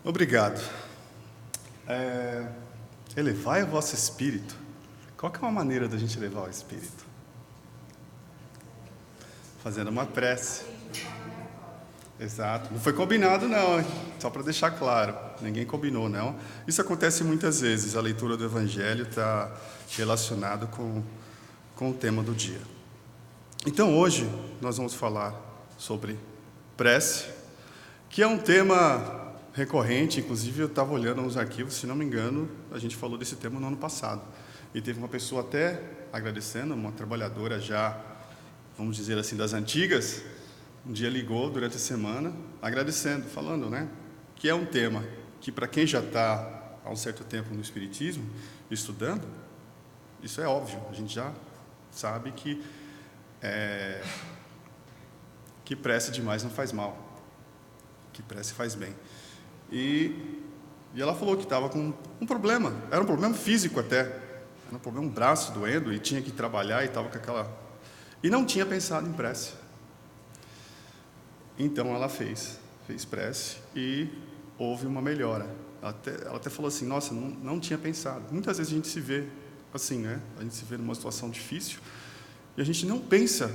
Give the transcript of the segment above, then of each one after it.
Obrigado. Elevai o vosso espírito. Qual que é uma maneira da gente elevar o espírito? Fazendo uma prece. Exato. Não foi combinado não, hein? Só para deixar claro. Ninguém combinou, não. Isso acontece muitas vezes. A leitura do Evangelho está relacionada com o tema do dia. Então hoje nós vamos falar sobre prece, que é um tema recorrente. Inclusive eu estava olhando nos arquivos, se não me engano, a gente falou desse tema no ano passado. E teve uma pessoa até agradecendo, uma trabalhadora já, vamos dizer assim, das antigas, um dia ligou durante a semana, agradecendo, falando, que é um tema que para quem já está há um certo tempo no Espiritismo, estudando, isso é óbvio, a gente já sabe que prece demais não faz mal, que prece faz bem. E ela falou que estava com um problema, era um problema físico até, era um problema, um braço doendo, e tinha que trabalhar, e estava com aquela... E não tinha pensado em prece. Então ela fez prece, e houve uma melhora. Ela até falou assim, nossa, não tinha pensado. Muitas vezes a gente se vê assim, a gente se vê numa situação difícil, e a gente não pensa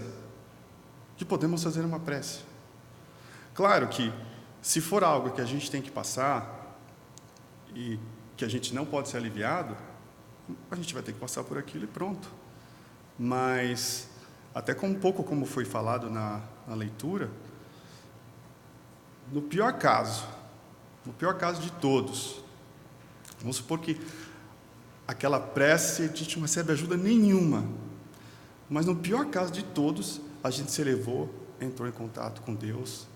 que podemos fazer uma prece. Claro que, se for algo que a gente tem que passar, e que a gente não pode ser aliviado, a gente vai ter que passar por aquilo e pronto. Mas, até com um pouco como foi falado na leitura, no pior caso de todos, vamos supor que aquela prece a gente não recebe ajuda nenhuma, mas no pior caso de todos, a gente se elevou, entrou em contato com Deus,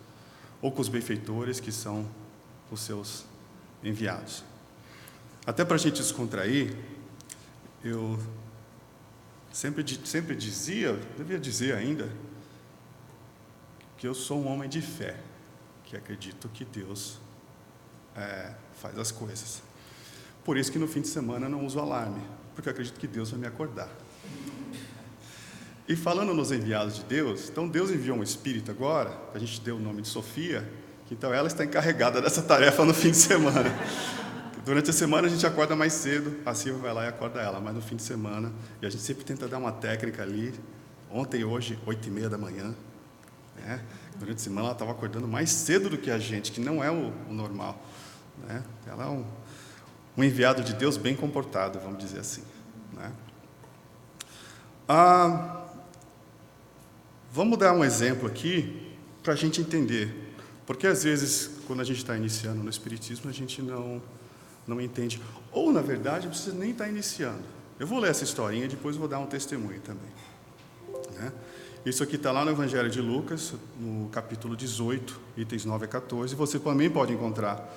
ou com os benfeitores, que são os seus enviados. Até para a gente descontrair, eu sempre dizia, devia dizer ainda, que eu sou um homem de fé, que acredito que Deus faz as coisas. Por isso que no fim de semana eu não uso alarme, porque eu acredito que Deus vai me acordar. E falando nos enviados de Deus, então Deus enviou um espírito agora, a gente deu o nome de Sofia, que então ela está encarregada dessa tarefa no fim de semana. Durante a semana a gente acorda mais cedo, a Silvia vai lá e acorda ela, mas no fim de semana, e a gente sempre tenta dar uma técnica ali, ontem e hoje, 8h30 da manhã, durante a semana ela estava acordando mais cedo do que a gente, que não é o normal, Ela é um enviado de Deus bem comportado, vamos dizer assim, Vamos dar um exemplo aqui para a gente entender, porque às vezes, quando a gente está iniciando no Espiritismo, a gente não entende, ou na verdade, não precisa nem estar iniciando. Eu vou ler essa historinha e depois vou dar um testemunho também. Isso aqui está lá no Evangelho de Lucas, no capítulo 18, itens 9 a 14. Você também pode encontrar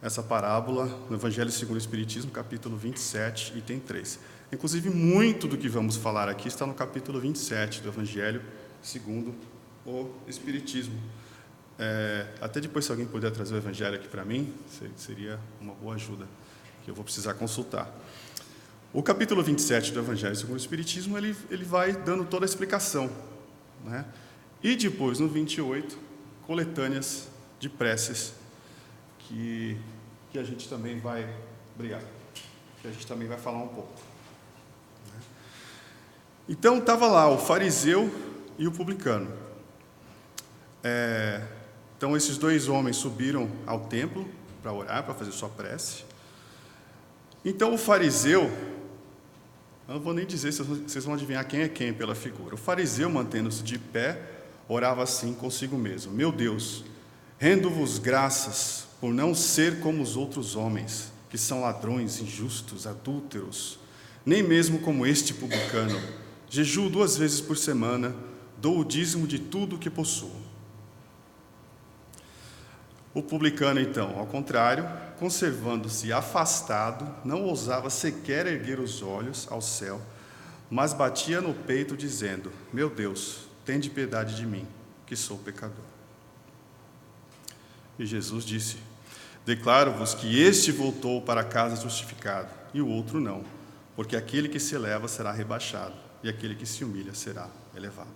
essa parábola no Evangelho segundo o Espiritismo, capítulo 27, item 3. Inclusive, muito do que vamos falar aqui está no capítulo 27 do Evangelho segundo o Espiritismo. Até depois, se alguém puder trazer o Evangelho aqui para mim, seria uma boa ajuda, que eu vou precisar consultar. O capítulo 27 do Evangelho segundo o Espiritismo, ele vai dando toda a explicação, E depois, no 28, coletâneas de preces, que a gente também vai... Obrigado. Que a gente também vai falar um pouco. Então, estava lá o fariseu e o publicano. Então, esses dois homens subiram ao templo para orar, para fazer sua prece. Então, o fariseu, eu não vou nem dizer, vocês vão adivinhar quem é quem pela figura. O fariseu, mantendo-se de pé, orava assim consigo mesmo: Meu Deus, rendo-vos graças por não ser como os outros homens, que são ladrões, injustos, adúlteros, nem mesmo como este publicano. Jejuo 2 vezes por semana, dou o dízimo de tudo o que possuo. O publicano, então, ao contrário, conservando-se afastado, não ousava sequer erguer os olhos ao céu, mas batia no peito, dizendo: Meu Deus, tende piedade de mim, que sou pecador. E Jesus disse: Declaro-vos que este voltou para casa justificado, e o outro não, porque aquele que se eleva será rebaixado, e aquele que se humilha será elevado.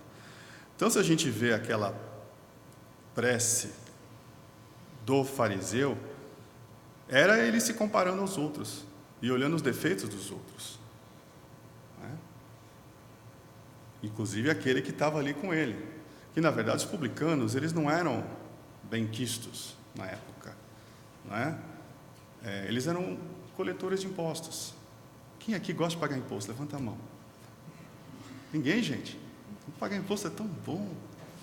Então, se a gente vê aquela prece do fariseu, era ele se comparando aos outros e olhando os defeitos dos outros, né? Inclusive aquele que estava ali com ele, que na verdade os publicanos, eles não eram benquistos na época, né? Eles eram coletores de impostos. Quem aqui gosta de pagar imposto? Levanta a mão. Ninguém, gente. Pagar imposto é tão bom,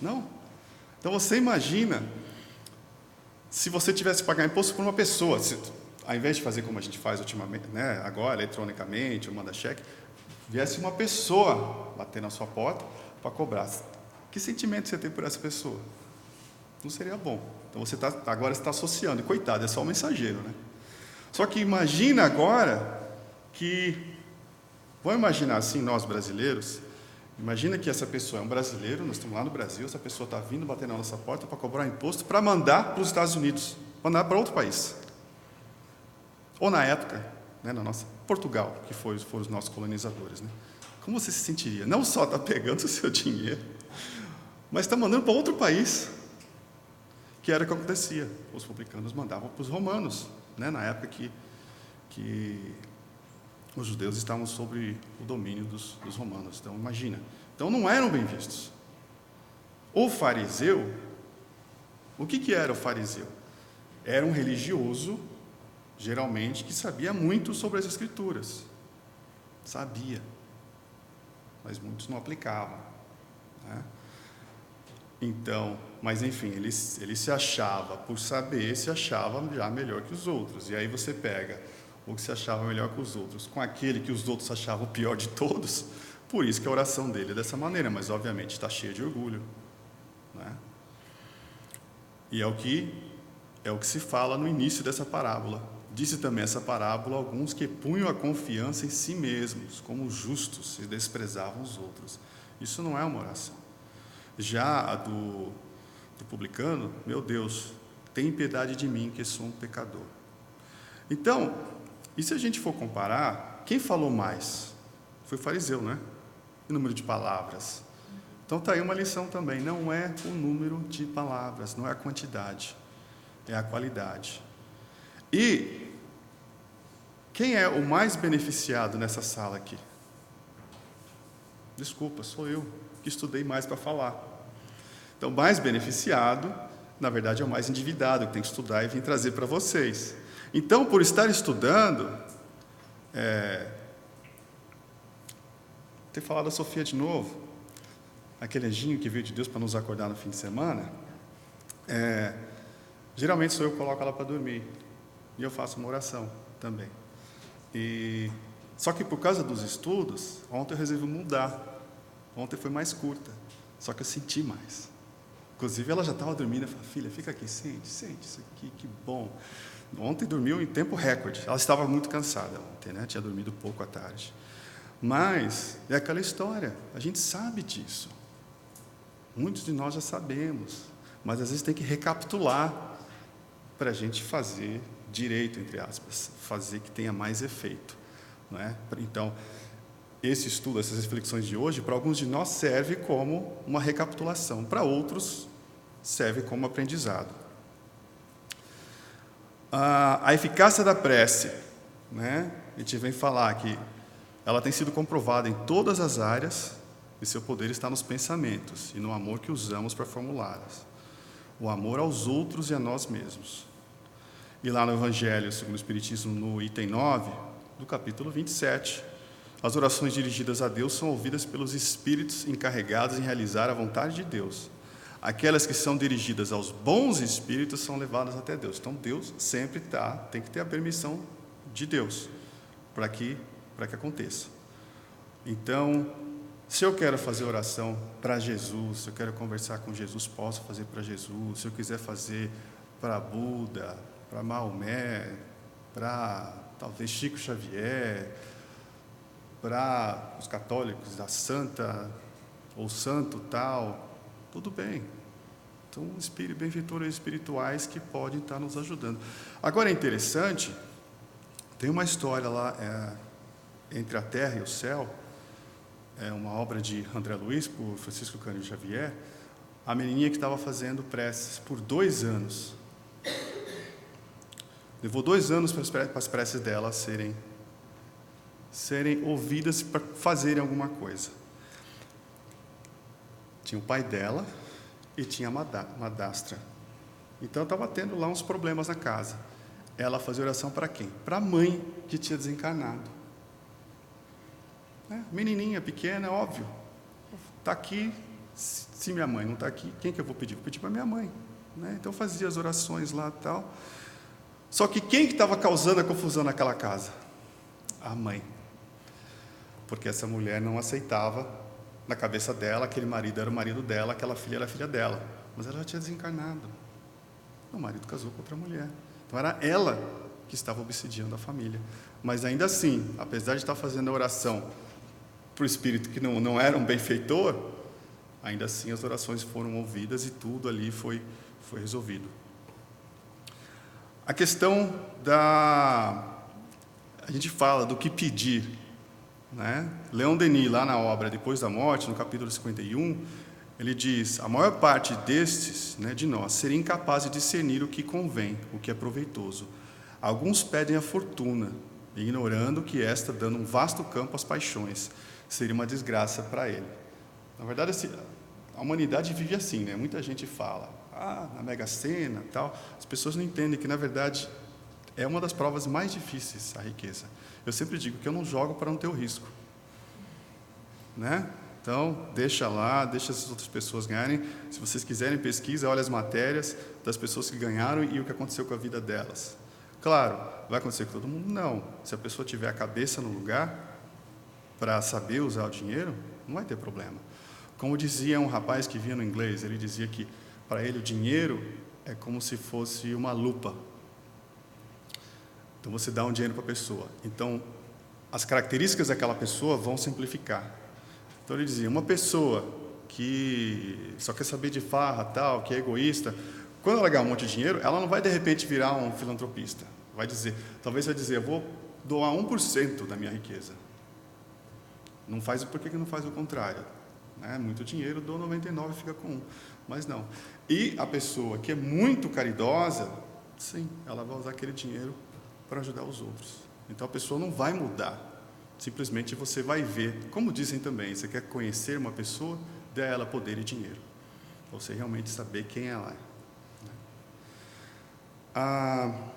não? Então você imagina se você tivesse que pagar imposto por uma pessoa, ao invés de fazer como a gente faz ultimamente, né, agora, eletronicamente, ou manda cheque, viesse uma pessoa bater na sua porta para cobrar. Que sentimento você tem por essa pessoa? Não seria bom. Então agora você está associando, e coitado, é só o mensageiro, né? Só que imagina agora que, vamos imaginar assim, nós brasileiros, imagina que essa pessoa é um brasileiro, nós estamos lá no Brasil, essa pessoa está vindo bater na nossa porta para cobrar imposto, para mandar para os Estados Unidos, mandar para outro país. Ou na época, né, na nossa Portugal, que foram os nossos colonizadores, né? Como você se sentiria? Não só está pegando o seu dinheiro, mas está mandando para outro país, que era o que acontecia. Os publicanos mandavam para os romanos, né, na época que os judeus estavam sob o domínio dos romanos. Então, imagina. Então, não eram bem vistos. O fariseu, o que era o fariseu? Era um religioso, geralmente, que sabia muito sobre as Escrituras. Sabia. Mas muitos não aplicavam, né? Então, mas enfim, ele se achava, por saber, se achava já melhor que os outros. E aí você pega o que se achava melhor que os outros, com aquele que os outros achavam o pior de todos, por isso que a oração dele é dessa maneira, mas obviamente está cheia de orgulho, né? E é o que se fala no início dessa parábola. Disse também essa parábola alguns que punham a confiança em si mesmos, como justos, e desprezavam os outros. Isso não é uma oração. Já a do publicano, meu Deus, tem piedade de mim, que sou um pecador. Então, e se a gente for comparar, quem falou mais? Foi o fariseu, né? O número de palavras. Então está aí uma lição também, não é o número de palavras, não é a quantidade, é a qualidade. E quem é o mais beneficiado nessa sala aqui? Desculpa, sou eu, que estudei mais para falar. Então, mais beneficiado, na verdade, é o mais endividado, que tem que estudar e vir trazer para vocês. Então, por estar estudando, ter falado a Sofia de novo, aquele anjinho que veio de Deus para nos acordar no fim de semana, geralmente sou eu que coloco ela para dormir, e eu faço uma oração também. Só que por causa dos estudos, ontem eu resolvi mudar. Ontem foi mais curta, só que eu senti mais. Inclusive ela já estava dormindo, eu falei, filha, fica aqui, sente isso aqui, que bom. Ontem dormiu em tempo recorde, ela estava muito cansada ontem, né? Tinha dormido pouco à tarde. Mas é aquela história, a gente sabe disso. Muitos de nós já sabemos, mas às vezes tem que recapitular para a gente fazer direito, entre aspas, fazer que tenha mais efeito, não é? Então, esse estudo, essas reflexões de hoje, para alguns de nós serve como uma recapitulação, para outros serve como aprendizado. A eficácia da prece, né? A gente vem falar que ela tem sido comprovada em todas as áreas e seu poder está nos pensamentos e no amor que usamos para formulá-las. O amor aos outros e a nós mesmos. E lá no Evangelho, segundo o Espiritismo, no item 9, do capítulo 27, as orações dirigidas a Deus são ouvidas pelos espíritos encarregados em realizar a vontade de Deus. Aquelas que são dirigidas aos bons espíritos são levadas até Deus. Então, Deus sempre tem que ter a permissão de Deus para que aconteça. Então, se eu quero fazer oração para Jesus, se eu quero conversar com Jesus, posso fazer para Jesus. Se eu quiser fazer para Buda, para Maomé, para talvez Chico Xavier, para os católicos, da santa ou santo tal, tudo bem. Então, benfeitores espirituais que podem estar nos ajudando. Agora é interessante, tem uma história lá, Entre a Terra e o Céu, é uma obra de André Luiz, por Francisco Cândido Xavier, a menininha que estava fazendo preces por 2 anos. Levou 2 anos para as preces dela serem ouvidas para fazerem alguma coisa. Tinha o pai dela e tinha a madrastra. Então estava tendo lá uns problemas na casa. Ela fazia oração para quem? Para a mãe que tinha desencarnado. Menininha pequena, óbvio. Está aqui, se minha mãe não está aqui, quem que eu vou pedir? Vou pedir para minha mãe. Então fazia as orações lá e tal. Só que quem que estava causando a confusão naquela casa? A mãe. Porque essa mulher não aceitava, na cabeça dela, aquele marido era o marido dela, aquela filha era a filha dela. Mas ela já tinha desencarnado. O marido casou com outra mulher. Então era ela que estava obsidiando a família. Mas ainda assim, apesar de estar fazendo a oração para o espírito que não era um benfeitor, ainda assim as orações foram ouvidas e tudo ali foi resolvido. A questão a gente fala do que pedir, né? Leon Denis, lá na obra Depois da Morte, no capítulo 51, ele diz: a maior parte destes, de nós, seria incapaz de discernir o que convém, o que é proveitoso. Alguns pedem a fortuna, ignorando que esta, dando um vasto campo às paixões, seria uma desgraça para ele. Na verdade, a humanidade vive assim, Muita gente fala, na Mega Sena, tal. As pessoas não entendem que, na verdade, é uma das provas mais difíceis, a riqueza. Eu sempre digo que eu não jogo para não ter o risco. Então, deixa lá, deixa as outras pessoas ganharem. Se vocês quiserem, pesquisa, olha as matérias das pessoas que ganharam e o que aconteceu com a vida delas. Claro, vai acontecer com todo mundo? Não. Se a pessoa tiver a cabeça no lugar para saber usar o dinheiro, não vai ter problema. Como dizia um rapaz que vinha no inglês, ele dizia que, para ele, o dinheiro é como se fosse uma lupa. Então, você dá um dinheiro para a pessoa. Então, as características daquela pessoa vão simplificar. Então, ele dizia, uma pessoa que só quer saber de farra, tal, que é egoísta, quando ela ganhar um monte de dinheiro, ela não vai, de repente, virar um filantropista. Talvez vai dizer, eu vou doar 1% da minha riqueza. Por que não faz o contrário? Muito dinheiro, dou 99 e fica com 1. Mas não. E a pessoa que é muito caridosa, sim, ela vai usar aquele dinheiro para ajudar os outros. Então a pessoa não vai mudar. Simplesmente você vai ver, como dizem também, você quer conhecer uma pessoa, dê a ela poder e dinheiro. Para você realmente saber quem ela é.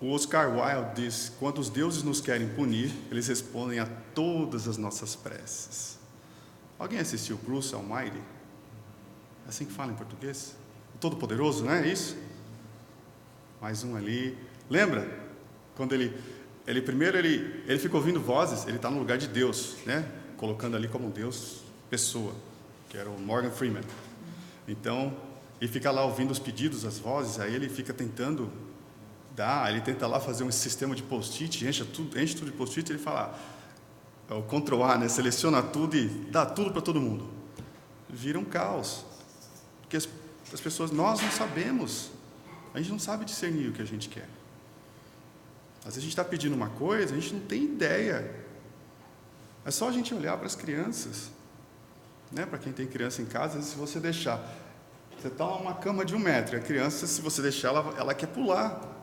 O Oscar Wilde diz: quando os deuses nos querem punir, eles respondem a todas as nossas preces. Alguém assistiu Bruce Almighty? É assim que fala em português? O Todo-Poderoso, não é isso? Mais um ali. Lembra? Quando ele fica ouvindo vozes, ele está no lugar de Deus, colocando ali como Deus, pessoa, que era o Morgan Freeman. Então, ele fica lá ouvindo os pedidos, as vozes, aí ele fica tentando ele tenta lá fazer um sistema de post-it, enche tudo de post-it, e ele fala, o Ctrl+A, seleciona tudo e dá tudo para todo mundo. Vira um caos. Porque as pessoas, nós não sabemos, a gente não sabe discernir o que a gente quer. Às vezes a gente está pedindo uma coisa, a gente não tem ideia. É só a gente olhar para as crianças, para quem tem criança em casa, se você deixar, você está numa cama de 1 metro, a criança, se você deixar, ela quer pular.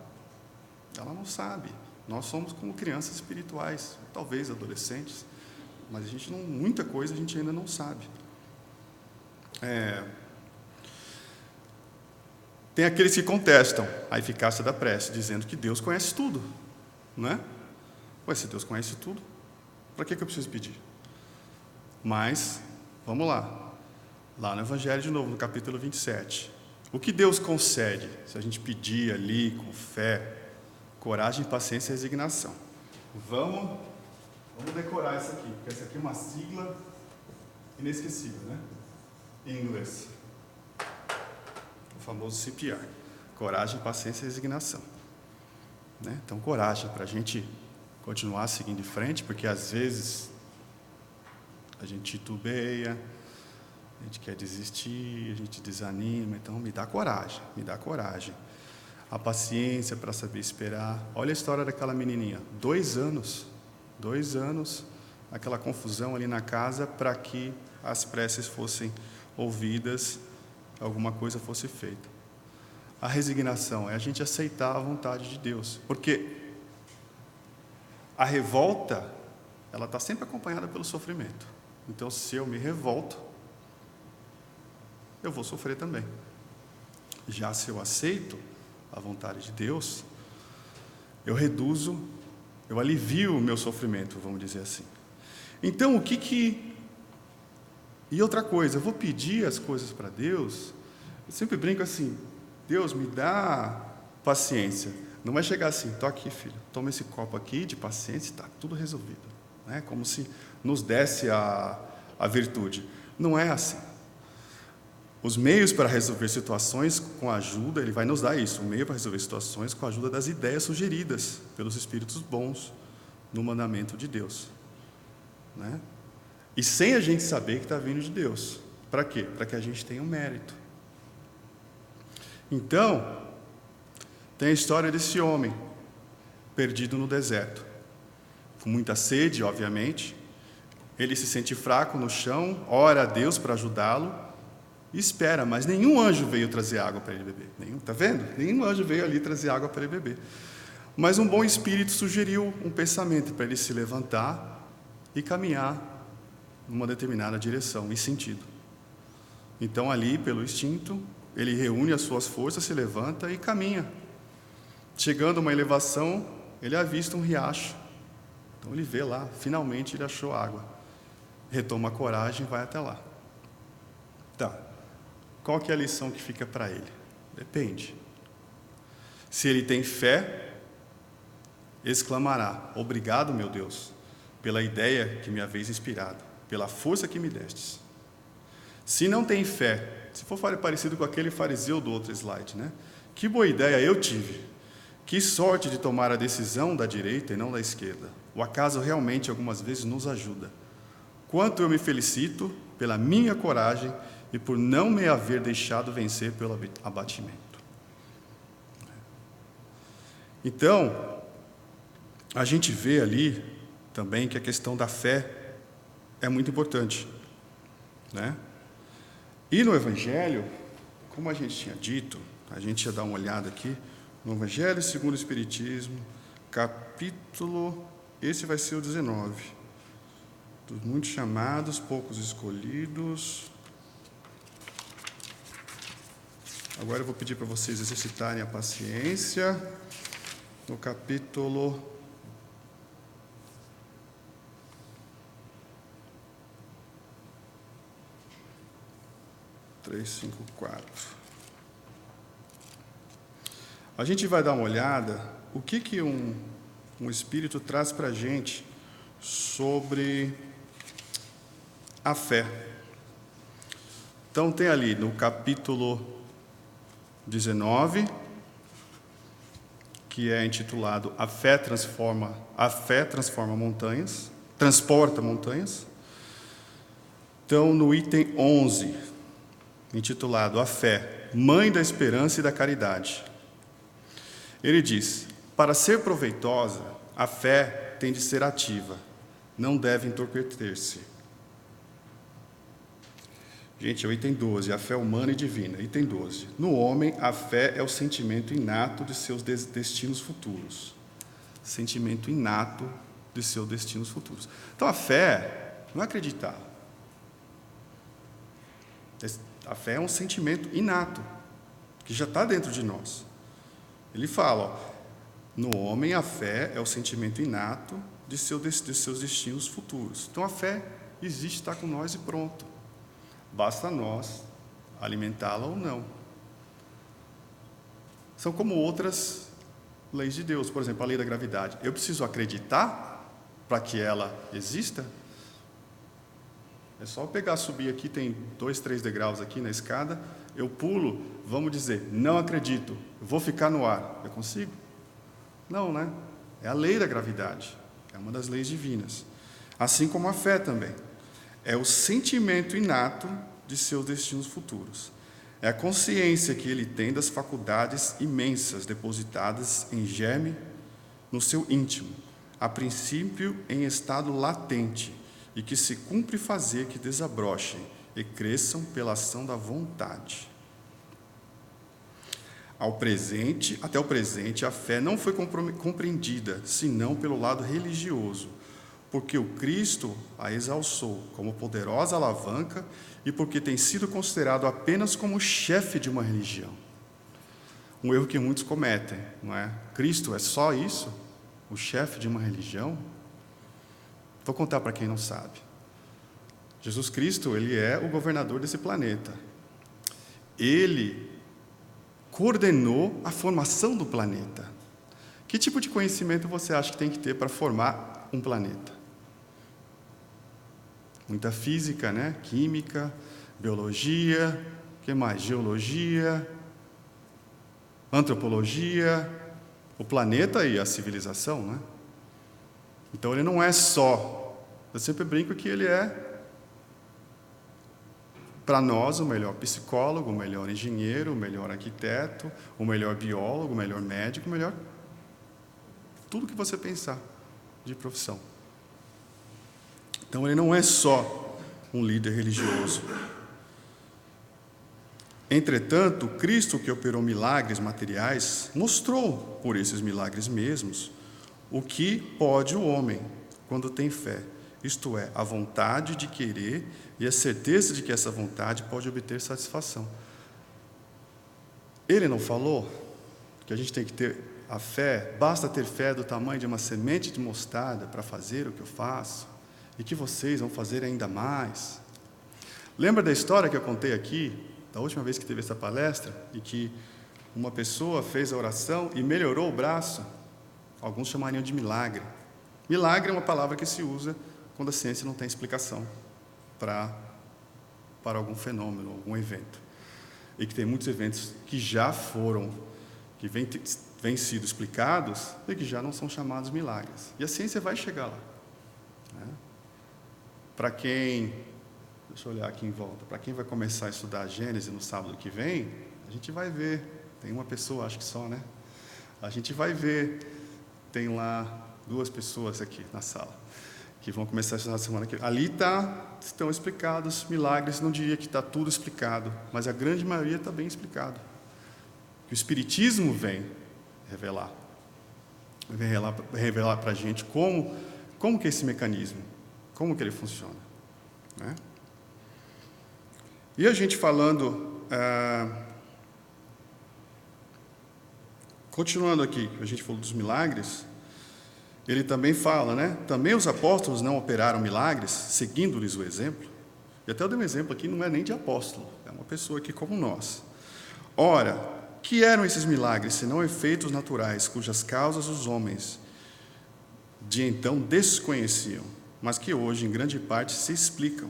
Ela não sabe. Nós somos como crianças espirituais, talvez adolescentes, mas muita coisa a gente ainda não sabe. Tem aqueles que contestam a eficácia da prece, dizendo que Deus conhece tudo, não é? Se Deus conhece tudo, para que eu preciso pedir? Mas, vamos lá. Lá no Evangelho de novo, no capítulo 27. O que Deus concede, se a gente pedir ali com fé, coragem, paciência e resignação. Vamos decorar isso aqui, porque essa aqui é uma sigla inesquecível, em inglês. O famoso CPR. Coragem, paciência e resignação. Então, coragem para a gente continuar seguindo em frente, porque às vezes a gente titubeia, a gente quer desistir, a gente desanima. Então, me dá coragem. A paciência para saber esperar. Olha a história daquela menininha, 2 anos, aquela confusão ali na casa para que as preces fossem ouvidas, alguma coisa fosse feita. a resignação, é a gente aceitar a vontade de Deus. Porque a revolta, ela está sempre acompanhada pelo sofrimento. Então, se eu me revolto, eu vou sofrer também. Já se eu aceito a vontade de Deus, eu reduzo, eu alivio o meu sofrimento, vamos dizer assim. Então, E outra coisa, eu vou pedir as coisas para Deus, eu sempre brinco assim, Deus, me dá paciência. Não vai chegar assim, tô aqui, filho, toma esse copo aqui de paciência e está tudo resolvido. Né? Como se nos desse a virtude. Não é assim. Os meios para resolver situações com a ajuda, ele vai nos dar isso, um meio para resolver situações com a ajuda das ideias sugeridas pelos espíritos bons no mandamento de Deus. Né? E sem a gente saber que está vindo de Deus. Para quê? Para que a gente tenha um mérito. Então, tem a história desse homem, perdido no deserto. Com muita sede, obviamente. Ele se sente fraco no chão, ora a Deus para ajudá-lo, e espera, mas nenhum anjo veio trazer água para ele beber. Está vendo? Nenhum anjo veio ali trazer água para ele beber. Mas um bom espírito sugeriu um pensamento para ele se levantar e caminhar numa determinada direção e sentido. Então, ali, pelo instinto, ele reúne as suas forças, se levanta e caminha. Chegando a uma elevação, ele avista um riacho. Então, ele vê lá, finalmente ele achou água. Retoma a coragem e vai até lá. Tá. Qual que é a lição que fica para ele? Depende. Se ele tem fé, exclamará: obrigado, meu Deus, pela ideia que me haveis inspirado, pela força que me destes. Se não tem fé, se for parecido com aquele fariseu do outro slide, né? Que boa ideia eu tive. Que sorte de tomar a decisão da direita e não da esquerda. O acaso realmente algumas vezes nos ajuda. Quanto eu me felicito pela minha coragem e por não me haver deixado vencer pelo abatimento. Então, a gente vê ali também que a questão da fé é muito importante, né? E no Evangelho, como a gente tinha dito, a gente ia dar uma olhada aqui, no Evangelho segundo o Espiritismo, capítulo, esse vai ser o 19, dos muitos chamados, poucos escolhidos. Agora eu vou pedir para vocês exercitarem a paciência, no capítulo 354. A gente vai dar uma olhada o que um espírito traz para a gente sobre a fé. Então tem ali no capítulo 19, que é intitulado A fé transforma montanhas, transporta montanhas. Então no item 11, intitulado A fé, mãe da esperança e da caridade. Ele diz: para ser proveitosa, a fé tem de ser ativa, não deve entorpecer-se. Gente, é o item 12, a fé humana e divina. Item 12. No homem, a fé é o sentimento inato de seus destinos futuros. Sentimento inato de seus destinos futuros. Então, a fé não é acreditar. A fé é um sentimento inato, que já está dentro de nós. Ele fala, no homem, a fé é o sentimento inato de seus destinos futuros. Então, a fé existe, está com nós e pronto. Basta nós alimentá-la ou não. São como outras leis de Deus. Por exemplo, a lei da gravidade. Eu preciso acreditar para que ela exista? É só eu pegar, subir aqui, tem 2, 3 degraus aqui na escada, eu pulo, vamos dizer, não acredito, vou ficar no ar. Eu consigo? Não, né? É a lei da gravidade. É uma das leis divinas. Assim como a fé também. É o sentimento inato de seus destinos futuros. É a consciência que ele tem das faculdades imensas depositadas em germe no seu íntimo, a princípio em estado latente, e que se cumpre fazer que desabrochem e cresçam pela ação da vontade. até o presente, a fé não foi compreendida, senão pelo lado religioso, porque o Cristo a exalçou como poderosa alavanca e porque tem sido considerado apenas como chefe de uma religião. Um erro que muitos cometem, não é? Cristo é só isso? O chefe de uma religião? Vou contar para quem não sabe. Jesus Cristo, ele é o governador desse planeta. Ele coordenou a formação do planeta. Que tipo de conhecimento você acha que tem que ter para formar um planeta? Muita física, né? Química, biologia, que mais? Geologia, antropologia, o planeta e a civilização, né? Então ele não é só, eu sempre brinco que ele é, para nós, o melhor psicólogo, o melhor engenheiro, o melhor arquiteto, o melhor biólogo, o melhor médico, o melhor tudo que você pensar de profissão. Então ele não é só um líder religioso. Entretanto, Cristo, que operou milagres materiais, mostrou por esses milagres mesmos o que pode o homem quando tem fé, isto é, a vontade de querer e a certeza de que essa vontade pode obter satisfação. Ele não falou que a gente tem que ter a fé, basta ter fé do tamanho de uma semente de mostarda para fazer o que eu faço, e que vocês vão fazer ainda mais. Lembra da história que eu contei aqui, da última vez que teve essa palestra, e que uma pessoa fez a oração e melhorou o braço? Alguns chamariam de milagre. Milagre é uma palavra que se usa quando a ciência não tem explicação para algum fenômeno, algum evento. E que tem muitos eventos que já foram, que vêm sido explicados e que já não são chamados milagres. E a ciência vai chegar lá. Né? Para quem, deixa eu olhar aqui em volta, para quem vai começar a estudar a Gênesis no sábado que vem, a gente vai ver, tem uma pessoa, acho que só, né? A gente vai ver, tem lá 2 pessoas aqui na sala, que vão começar a estudar na semana que vem. Ali estão explicados milagres, não diria que está tudo explicado, mas a grande maioria está bem explicado. Que o Espiritismo vem revelar para a gente como que é esse mecanismo, como que ele funciona. Né? E a gente falando, continuando aqui, a gente falou dos milagres, ele também fala, né? Também os apóstolos não operaram milagres, seguindo-lhes o exemplo. E até eu dei um exemplo aqui, não é nem de apóstolo, é uma pessoa aqui como nós. Ora, que eram esses milagres, senão efeitos naturais, cujas causas os homens de então desconheciam, mas que hoje, em grande parte, se explicam,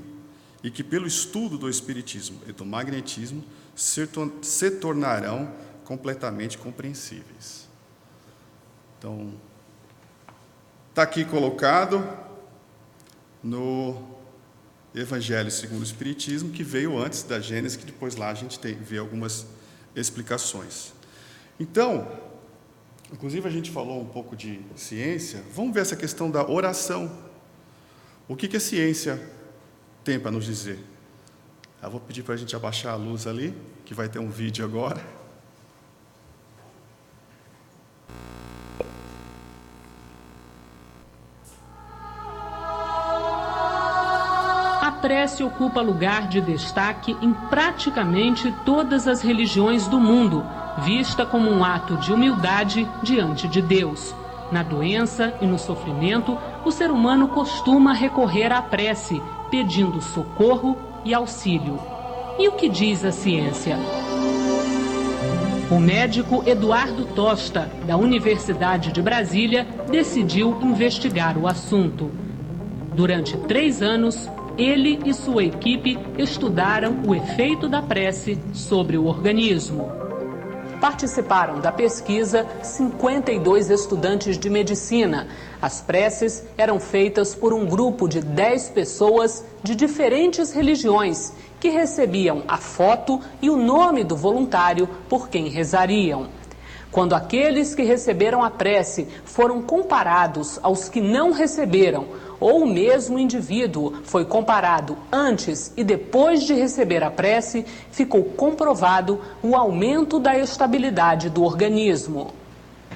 e que pelo estudo do espiritismo e do magnetismo se tornarão completamente compreensíveis. Então, está aqui colocado no Evangelho segundo o Espiritismo, que veio antes da Gênesis, que depois lá a gente vê algumas explicações. Então, inclusive a gente falou um pouco de ciência, vamos ver essa questão da oração. O que a ciência tem para nos dizer? Eu vou pedir para a gente abaixar a luz ali, que vai ter um vídeo agora. A prece ocupa lugar de destaque em praticamente todas as religiões do mundo, vista como um ato de humildade diante de Deus. Na doença e no sofrimento, o ser humano costuma recorrer à prece, pedindo socorro e auxílio. E o que diz a ciência? O médico Eduardo Tosta, da Universidade de Brasília, decidiu investigar o assunto. Durante 3 anos, ele e sua equipe estudaram o efeito da prece sobre o organismo. Participaram da pesquisa 52 estudantes de medicina. As preces eram feitas por um grupo de 10 pessoas de diferentes religiões, que recebiam a foto e o nome do voluntário por quem rezariam. Quando aqueles que receberam a prece foram comparados aos que não receberam, ou o mesmo indivíduo foi comparado antes e depois de receber a prece, ficou comprovado o aumento da estabilidade do organismo.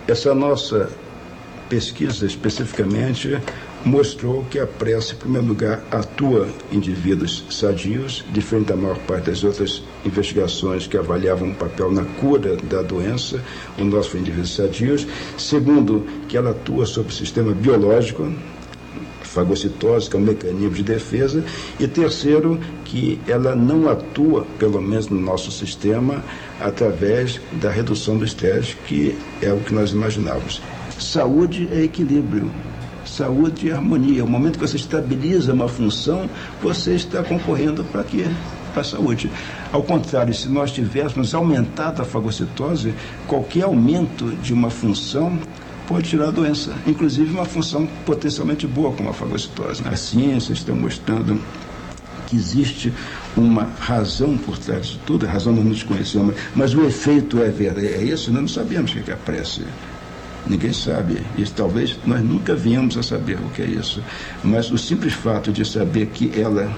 Essa nossa pesquisa especificamente mostrou que a prece, em primeiro lugar, atua em indivíduos sadios, diferente da maior parte das outras investigações que avaliavam o papel na cura da doença. O nosso foi em indivíduos sadios. Segundo, que ela atua sobre o sistema biológico, fagocitose, que é um mecanismo de defesa. E terceiro, que ela não atua, pelo menos no nosso sistema, através da redução do estresse, que é o que nós imaginávamos. Saúde é equilíbrio. Saúde e harmonia. O momento que você estabiliza uma função, você está concorrendo para quê? Para a saúde. Ao contrário, se nós tivéssemos aumentado a fagocitose, qualquer aumento de uma função pode tirar a doença, inclusive uma função potencialmente boa como a fagocitose. A ciência está mostrando que existe uma razão por trás de tudo, a razão nós não desconhecemos, mas o efeito é verdade. É isso? Nós não sabemos o que é a prece. Ninguém sabe, e talvez nós nunca venhamos a saber o que é isso. Mas o simples fato de saber que ela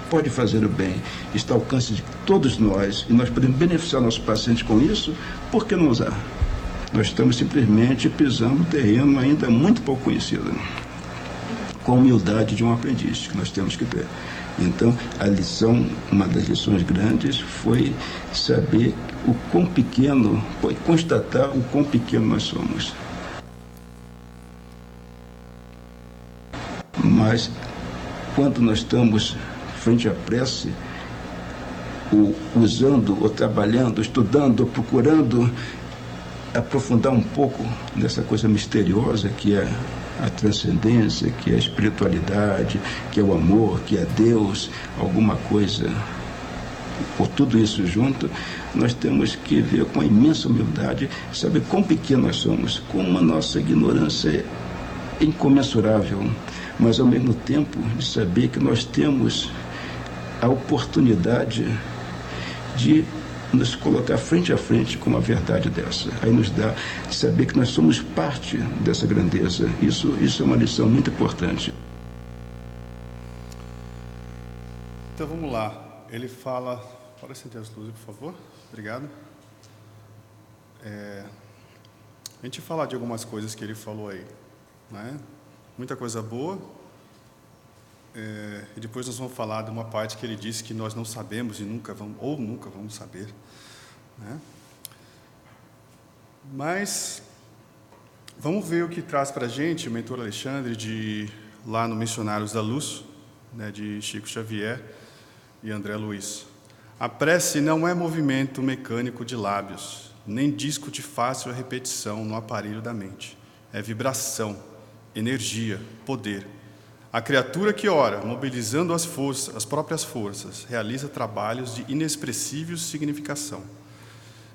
pode fazer o bem, está ao alcance de todos nós, e nós podemos beneficiar nosso paciente com isso, por que não usar? Nós estamos simplesmente pisando um terreno ainda muito pouco conhecido, com a humildade de um aprendiz que nós temos que ter. Então, a lição, uma das lições grandes, foi saber o quão pequeno, foi constatar o quão pequeno nós somos. Mas, quando nós estamos frente à prece, usando, ou trabalhando, estudando, ou procurando aprofundar um pouco nessa coisa misteriosa que é a transcendência, que é a espiritualidade, que é o amor, que é Deus, alguma coisa, por tudo isso junto, nós temos que ver com a imensa humildade, saber quão pequenos nós somos, como a nossa ignorância é incomensurável, mas ao mesmo tempo de saber que nós temos a oportunidade de nos colocar frente a frente com uma verdade dessa. Aí nos dá de saber que nós somos parte dessa grandeza. Isso é uma lição muito importante. Então vamos lá. Ele fala... Pode acender as luzes, por favor? Obrigado. A gente fala de algumas coisas que ele falou aí, né? Muita coisa boa. E depois nós vamos falar de uma parte que ele disse que nós não sabemos e nunca vamos saber, né? Mas vamos ver o que traz para a gente o mentor Alexandre lá no Missionários da Luz, né, de Chico Xavier e André Luiz. A prece não é movimento mecânico de lábios, nem disco de fácil repetição no aparelho da mente. É vibração, energia, poder. A criatura que ora, mobilizando as próprias forças, realiza trabalhos de inexpressível significação.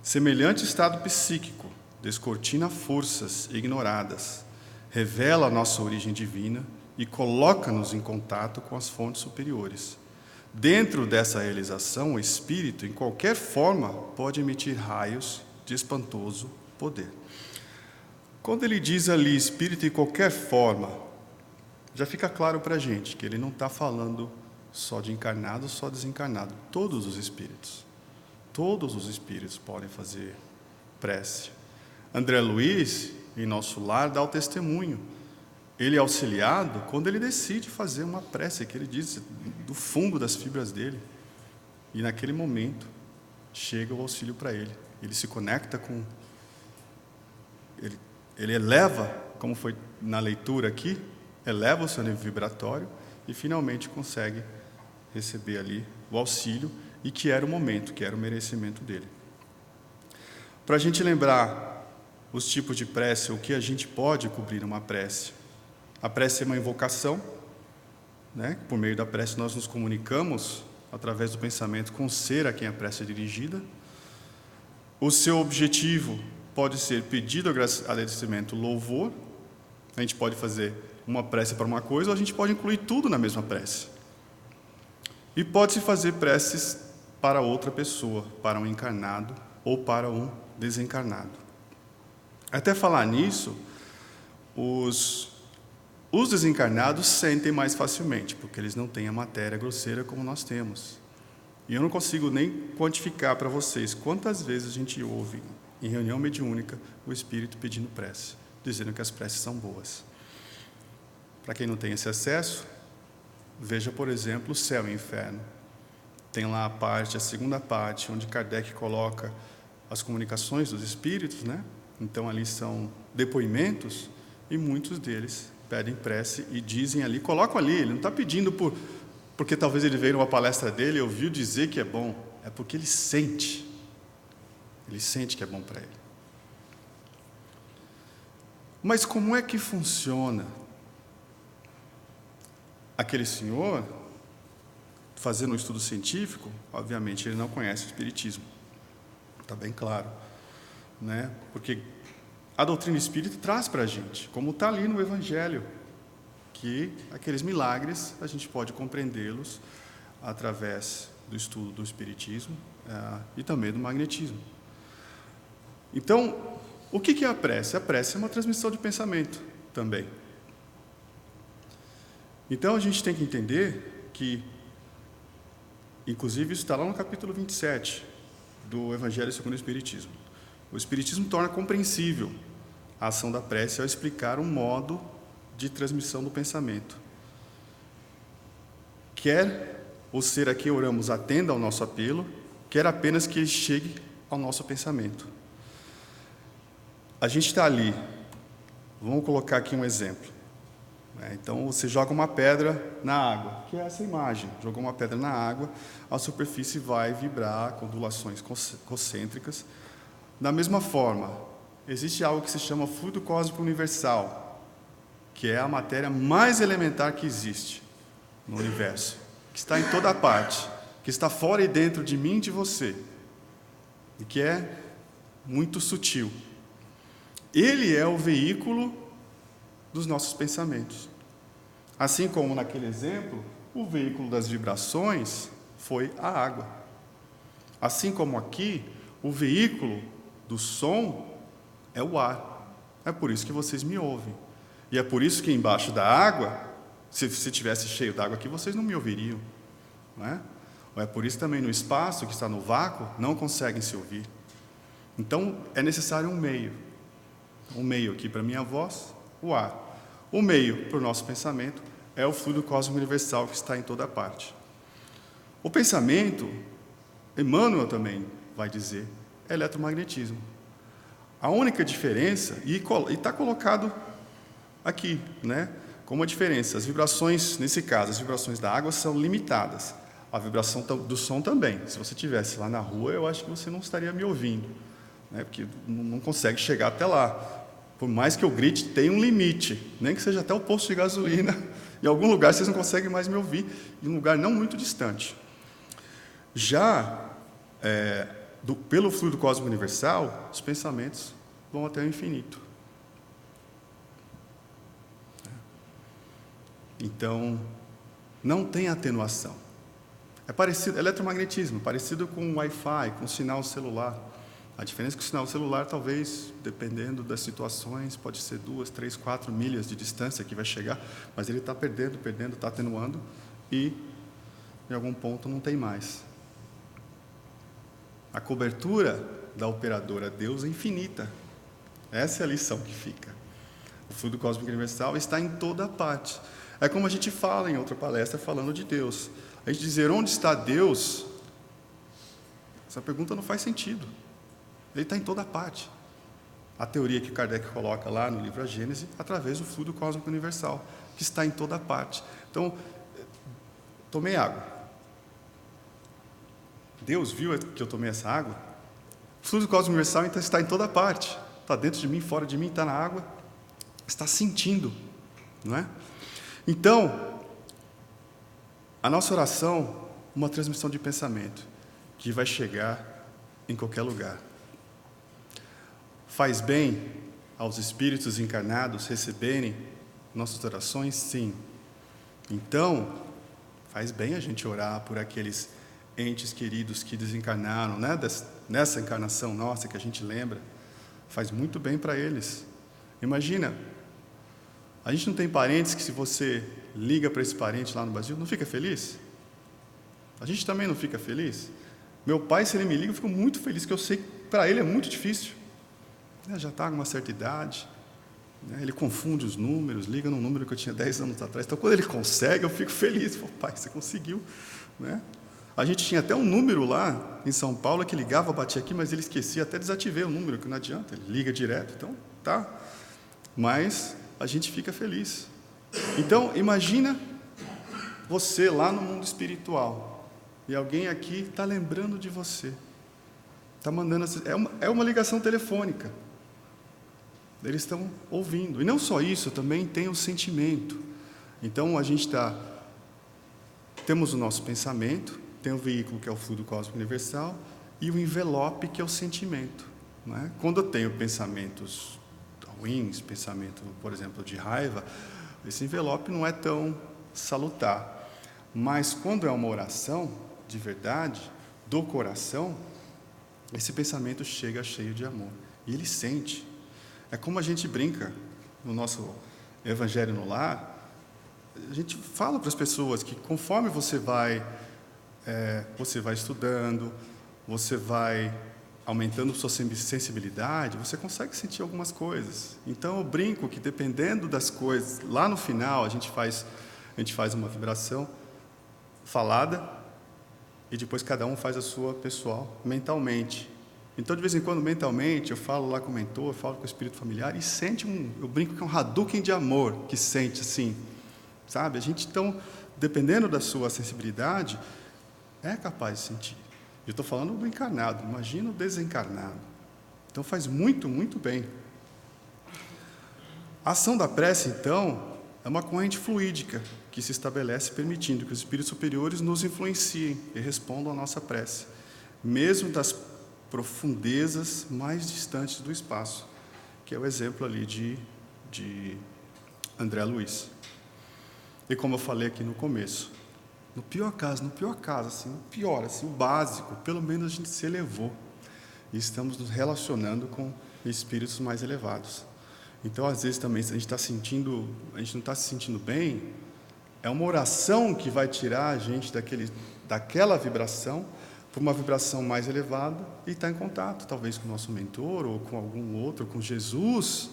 Semelhante estado psíquico descortina forças ignoradas, revela a nossa origem divina e coloca-nos em contato com as fontes superiores. Dentro dessa realização, o espírito, em qualquer forma, pode emitir raios de espantoso poder. Quando ele diz ali, espírito em qualquer forma, já fica claro para a gente que ele não está falando só de encarnado, só desencarnado. Todos os espíritos podem fazer prece. André Luiz, em nosso lar, dá o testemunho. Ele é auxiliado quando ele decide fazer uma prece, que ele diz do fundo das fibras dele. E naquele momento, chega o auxílio para ele. Ele se conecta com... Ele eleva, como foi na leitura aqui, eleva o seu nível vibratório e finalmente consegue receber ali o auxílio, e que era o momento, que era o merecimento dele. Para a gente lembrar os tipos de prece, o que a gente pode cobrir numa prece. A prece é uma invocação, né? Por meio da prece nós nos comunicamos através do pensamento com o ser a quem a prece é dirigida. O seu objetivo pode ser pedido, agradecimento, louvor. A gente pode fazer uma prece para uma coisa, ou a gente pode incluir tudo na mesma prece. E pode-se fazer preces para outra pessoa, para um encarnado ou para um desencarnado. Até falar nisso, os desencarnados sentem mais facilmente, porque eles não têm a matéria grosseira como nós temos. E eu não consigo nem quantificar para vocês quantas vezes a gente ouve em reunião mediúnica o espírito pedindo prece, dizendo que as preces são boas. Para quem não tem esse acesso, veja, por exemplo, o céu e o inferno. Tem lá a segunda parte, onde Kardec coloca as comunicações dos espíritos, né? Então ali são depoimentos, e muitos deles pedem prece e dizem ali, colocam ali, ele não está pedindo porque talvez ele veio numa palestra dele e ouviu dizer que é bom, é porque ele sente que é bom para ele. Mas como é que funciona? Aquele senhor, fazendo um estudo científico, obviamente ele não conhece o espiritismo, está bem claro, né? Porque a doutrina espírita traz para a gente, como está ali no Evangelho, que aqueles milagres a gente pode compreendê-los através do estudo do espiritismo e também do magnetismo. Então, o que é a prece? A prece é uma transmissão de pensamento também. Então, a gente tem que entender que, inclusive, isso está lá no capítulo 27 do Evangelho segundo o Espiritismo. O Espiritismo torna compreensível a ação da prece ao explicar um modo de transmissão do pensamento. Quer o ser a quem oramos atenda ao nosso apelo, quer apenas que ele chegue ao nosso pensamento. A gente está ali, vamos colocar aqui um exemplo. Então, você joga uma pedra na água, que é essa imagem. Jogou uma pedra na água, a superfície vai vibrar com ondulações concêntricas. Da mesma forma, existe algo que se chama fluido cósmico universal, que é a matéria mais elementar que existe no universo, que está em toda parte, que está fora e dentro de mim e de você, e que é muito sutil. Ele é o veículo dos nossos pensamentos. Assim como naquele exemplo, o veículo das vibrações foi a água. Assim como aqui, o veículo do som é o ar. É por isso que vocês me ouvem. E é por isso que embaixo da água, se tivesse cheio d'água aqui, vocês não me ouviriam, não é? Ou é por isso também no espaço, que está no vácuo, não conseguem se ouvir. Então, é necessário um meio. Um meio aqui para a minha voz, o ar. O meio para o nosso pensamento é o fluido cósmico universal que está em toda parte. O pensamento, Emmanuel também vai dizer, é eletromagnetismo. A única diferença, e está colocado aqui, né, como a diferença, as vibrações, nesse caso, as vibrações da água são limitadas. A vibração do som também. Se você estivesse lá na rua, eu acho que você não estaria me ouvindo, né, porque não consegue chegar até lá. Por mais que eu grite, tem um limite, nem que seja até o posto de gasolina. Em algum lugar vocês não conseguem mais me ouvir, em um lugar não muito distante. Já pelo fluido cósmico universal, os pensamentos vão até o infinito. Então, não tem atenuação. É parecido, eletromagnetismo, parecido com o Wi-Fi, com o sinal celular. A diferença é que o sinal celular, talvez, dependendo das situações, pode ser 2, 3, 4 milhas de distância que vai chegar, mas ele está perdendo, está atenuando, e em algum ponto não tem mais. A cobertura da operadora Deus é infinita. Essa é a lição que fica. O fluido cósmico universal está em toda parte. É como a gente fala em outra palestra falando de Deus. A gente dizer onde está Deus, essa pergunta não faz sentido. Ele está em toda parte. A teoria que Kardec coloca lá no livro A Gênese, através do fluido cósmico universal, que está em toda parte. Então, tomei água. Deus viu que eu tomei essa água. O fluido cósmico universal então, está em toda parte. Está dentro de mim, fora de mim, está na água. Está sentindo, não é? Então, a nossa oração, uma transmissão de pensamento, que vai chegar em qualquer lugar. Faz bem aos espíritos encarnados receberem nossas orações? Sim. Então, faz bem a gente orar por aqueles entes queridos que desencarnaram, né? Nessa encarnação nossa que a gente lembra, faz muito bem para eles. Imagina, a gente não tem parentes que, se você liga para esse parente lá no Brasil, não fica feliz? A gente também não fica feliz? Meu pai, se ele me liga, eu fico muito feliz, porque eu sei que para ele é muito difícil. Já está com uma certa idade, ele confunde os números, liga num número que eu tinha 10 anos atrás. Então, quando ele consegue, eu fico feliz. Falo, pai, você conseguiu, né? A gente tinha até um número lá em São Paulo que ligava, batia aqui, mas ele esquecia, até desativei o número, que não adianta, ele liga direto, então tá. Mas a gente fica feliz. Então, imagina você lá no mundo espiritual, e alguém aqui está lembrando de você, está mandando, é uma ligação telefônica, eles estão ouvindo, e não só isso, também tem o sentimento. Então, a gente temos o nosso pensamento, tem o veículo, que é o fluido cósmico universal, e o envelope, que é o sentimento, não é? Quando eu tenho pensamentos ruins, pensamento, por exemplo, de raiva, esse envelope não é tão salutar. Mas quando é uma oração de verdade, do coração, esse pensamento chega cheio de amor, e ele sente. É como a gente brinca no nosso Evangelho no Lar, a gente fala para as pessoas que, conforme você vai estudando, você vai aumentando sua sensibilidade, você consegue sentir algumas coisas. Então, eu brinco que, dependendo das coisas, lá no final, a gente faz uma vibração falada, e depois cada um faz a sua pessoal, mentalmente. Então, de vez em quando, mentalmente, eu falo lá com o mentor, eu falo com o espírito familiar, e sente eu brinco que é um Hadouken de amor, que sente assim, sabe? A gente, então, dependendo da sua sensibilidade, é capaz de sentir. Eu estou falando do encarnado, imagina o desencarnado. Então, faz muito, muito bem. A ação da prece, então, é uma corrente fluídica que se estabelece permitindo que os espíritos superiores nos influenciem e respondam à nossa prece, mesmo das profundezas mais distantes do espaço, que é o exemplo ali de André Luiz. E como eu falei aqui no começo, no pior caso, assim, o básico, pelo menos a gente se elevou e estamos nos relacionando com espíritos mais elevados. Então, às vezes também, se a gente não está se sentindo bem, é uma oração que vai tirar a gente daquela vibração para uma vibração mais elevada e estar em contato, talvez com o nosso mentor ou com algum outro, com Jesus.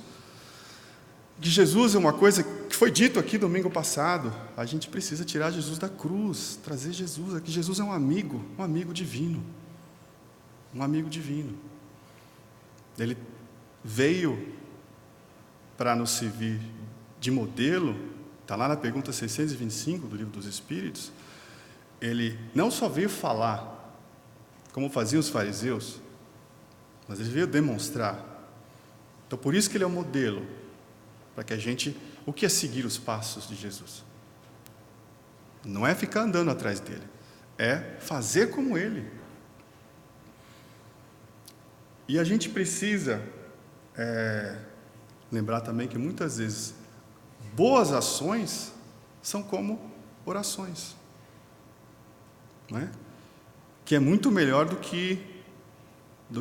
Que Jesus é uma coisa que foi dito aqui domingo passado, a gente precisa tirar Jesus da cruz, trazer Jesus aqui. Jesus é um amigo divino, um amigo divino. Ele veio para nos servir de modelo, está lá na pergunta 625 do Livro dos Espíritos. Ele não só veio falar, como faziam os fariseus, mas ele veio demonstrar. Então, por isso que ele é o modelo, para que a gente... O que é seguir os passos de Jesus? Não é ficar andando atrás dele, é fazer como ele. E a gente precisa lembrar também que, muitas vezes, boas ações são como orações, não é? Que é muito melhor do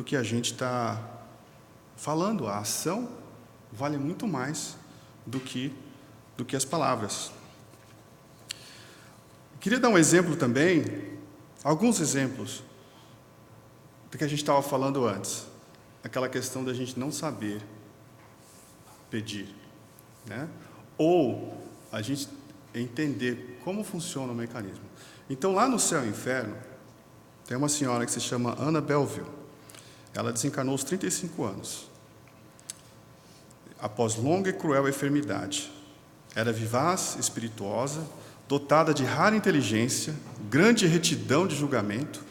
que a gente está falando. A ação vale muito mais do que as palavras. Queria dar um exemplo também, alguns exemplos do que a gente estava falando antes, aquela questão da gente não saber pedir, né? Ou a gente entender como funciona o mecanismo. Então, lá no Céu e Inferno, tem uma senhora que se chama Anna Belleville. Ela desencarnou aos 35 anos, após longa e cruel enfermidade. Era vivaz, espirituosa, dotada de rara inteligência, grande retidão de julgamento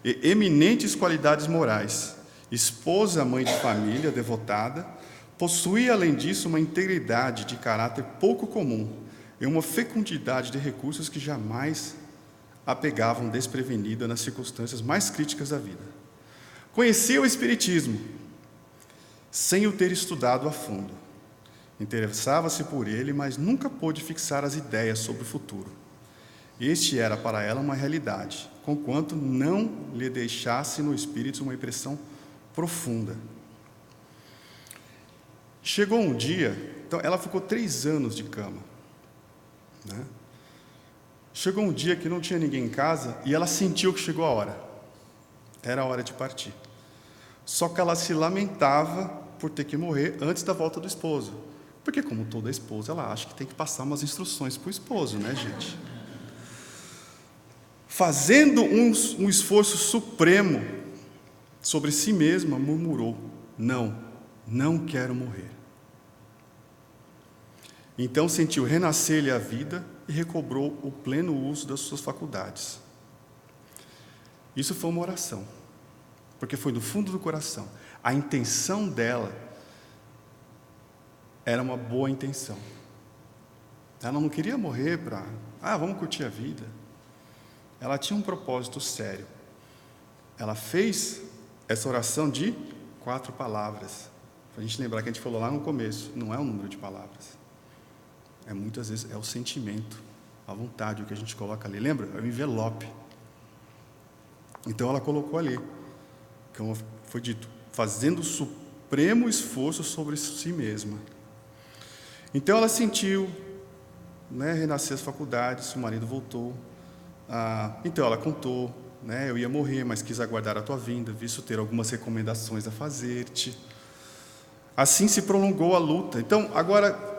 e eminentes qualidades morais. Esposa, mãe de família, devotada, possuía, além disso, uma integridade de caráter pouco comum e uma fecundidade de recursos que jamais a pegavam desprevenida nas circunstâncias mais críticas da vida. Conhecia o Espiritismo, sem o ter estudado a fundo. Interessava-se por ele, mas nunca pôde fixar as ideias sobre o futuro. Este era para ela uma realidade, conquanto não lhe deixasse no espírito uma impressão profunda. Chegou um dia, então ela ficou 3 anos de cama, né? Chegou um dia que não tinha ninguém em casa e ela sentiu que chegou a hora. Era a hora de partir. Só que ela se lamentava por ter que morrer antes da volta do esposo. Porque, como toda esposa, ela acha que tem que passar umas instruções para o esposo, né, gente? Fazendo um esforço supremo sobre si mesma, murmurou: não quero morrer. Então sentiu renascer-lhe a vida e recobrou o pleno uso das suas faculdades. Isso foi uma oração, porque foi do fundo do coração. A intenção dela era uma boa intenção. Ela não queria morrer para, vamos curtir a vida. Ela tinha um propósito sério. Ela fez essa oração de 4 palavras. Para a gente lembrar que a gente falou lá no começo, não é um número de palavras. Muitas vezes é o sentimento, a vontade, o que a gente coloca ali. Lembra? É o envelope. Então ela colocou ali, como foi dito, fazendo supremo esforço sobre si mesma. Então ela sentiu, né, renascer as faculdades, o marido voltou. Então ela contou, né, eu ia morrer, mas quis aguardar a tua vinda, visto ter algumas recomendações a fazer-te. Assim se prolongou a luta. Então, agora,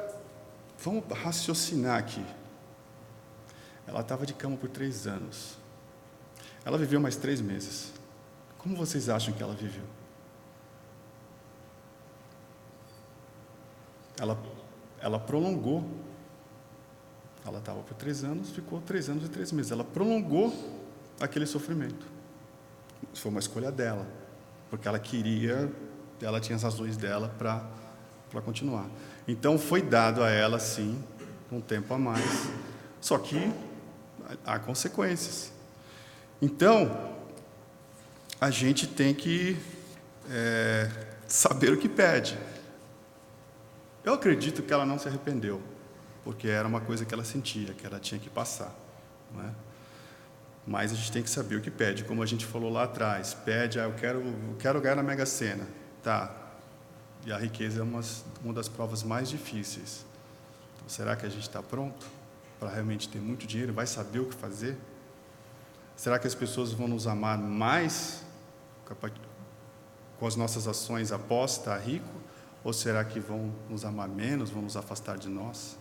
vamos raciocinar aqui. Ela estava de cama por 3 anos. Ela viveu mais 3 meses. Como vocês acham que ela viveu? Ela prolongou. Ela estava por 3 anos, ficou 3 anos e 3 meses. Ela prolongou aquele sofrimento. Isso foi uma escolha dela, porque ela tinha as razões dela para continuar. Então foi dado a ela, sim, um tempo a mais. Só que há consequências. Então, a gente tem que saber o que pede. Eu acredito que ela não se arrependeu, porque era uma coisa que ela sentia, que ela tinha que passar, não é? Mas a gente tem que saber o que pede, como a gente falou lá atrás. Pede, eu quero ganhar na Mega Sena. Tá. E a riqueza é uma das provas mais difíceis. Então, será que a gente está pronto para realmente ter muito dinheiro? Vai saber o que fazer? Será que as pessoas vão nos amar mais com as nossas ações após estar rico? Ou será que vão nos amar menos, vão nos afastar de nós?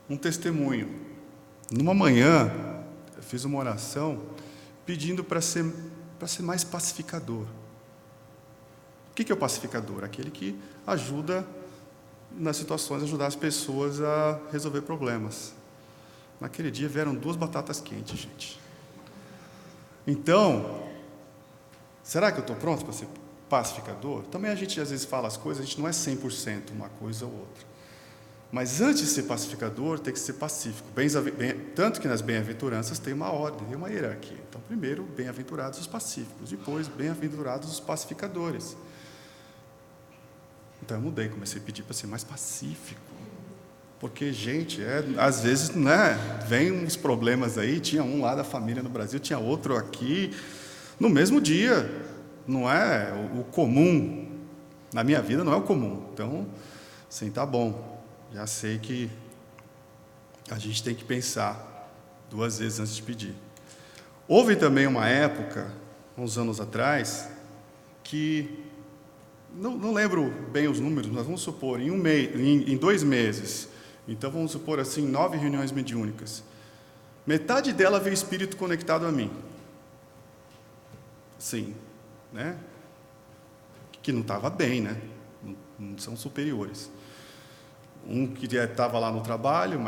Um testemunho. Numa manhã, eu fiz uma oração pedindo para ser mais pacificador. O que é o pacificador? Aquele que ajuda nas situações, ajudar as pessoas a resolver problemas. Naquele dia vieram 2 batatas quentes, gente. Então, será que eu estou pronto para ser pacificador? Também a gente às vezes fala as coisas, a gente não é 100% uma coisa ou outra. Mas antes de ser pacificador, tem que ser pacífico. Tanto que nas bem-aventuranças tem uma ordem, tem uma hierarquia. Então, primeiro, bem-aventurados os pacíficos, depois, bem-aventurados os pacificadores. Então, eu mudei, comecei a pedir para ser mais pacífico. Porque, gente, às vezes, né, vem uns problemas aí, tinha um lá da família no Brasil, tinha outro aqui, no mesmo dia. Não é o comum. Na minha vida não é o comum. Então, assim, tá bom. Já sei que a gente tem que pensar 2 vezes antes de pedir. Houve também uma época, uns anos atrás, que, não lembro bem os números, mas vamos supor, em 2 meses, então vamos supor assim, 9 reuniões mediúnicas. Metade dela veio espírito conectado a mim. Sim, né? Que não estava bem, né? Não são superiores. Um que estava lá no trabalho,